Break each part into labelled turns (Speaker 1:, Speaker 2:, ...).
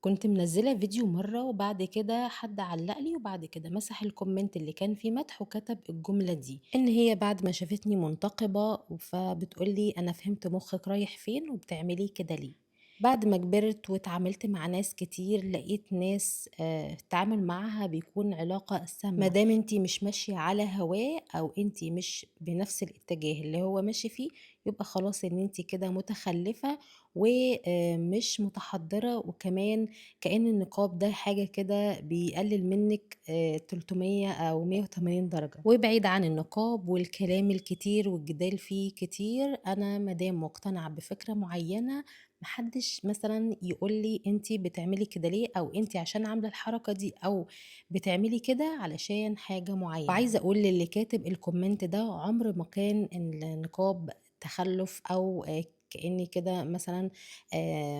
Speaker 1: كنت منزّلة فيديو مرّة وبعد كده حد علّق لي وبعد كده مسح الcomment اللي كان فيه مدح وكتب الجملة دي، إن هي بعد ما شافتني منتقبة فبتقول لي: "أنا فهمت مُخِّك رايح فين وبتعملي كده ليه؟" بعد ما كبرت واتعاملت مع ناس كتير، لقيت ناس التعامل معاها بيكون علاقة سامة، ما دام أنتِ مش ماشية على هواه أو أنتِ مش بنفس الاتجاه اللي هو ماشي فيه، يبقى خلاص إن أنتِ كده متخلّفة مش متحضّرة، وكمان كأن النقاب ده حاجة كده بيقلل منِّك 300 أو 180 درجة، وابعد عن النقاب والكلام الكتير والجدال فيه كتير. أنا ما دام مقتنعة بفكرة معيّنة ما حدّش مثلًا يقول لي أنتِ بتعملي كده ليه، أو أنتِ عشان عاملة الحركة دي أو بتعملي كده علشان حاجة معيّنة. وعايزة أقول للي كاتب الcomment ده عمر ما كان النقاب تخلُّف أو كإني كده مثلًا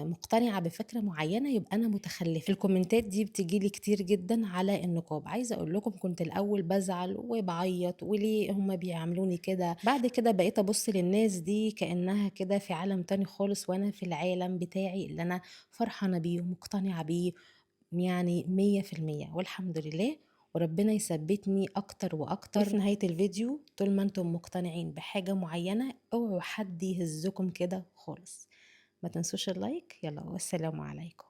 Speaker 1: مقتنعة بفكرة معيّنة يبقى أنا متخلّفة. الكومنتات دي بتيجي لي كتير جدًا على النقاب، عايزة أقول لكم كنت الأول بازعل وباعيّط وليه هُم بيعاملوني كده، بعد كده بقيت أبُص للناس دي كإنها كده في عالم تاني خالص وأنا في العالم بتاعي اللي أنا فرحانة بيه ومقتنعة بيه يعني 100% والحمد لله، وربنا يثبّتني أكتر وأكتر. وفي نهاية الفيديو طول ما أنتم مقتنعين بحاجة معيّنة اوعوا حد يهزّكم كده خالص. ما تنسوش اللايك، يالّا والسلام عليكم.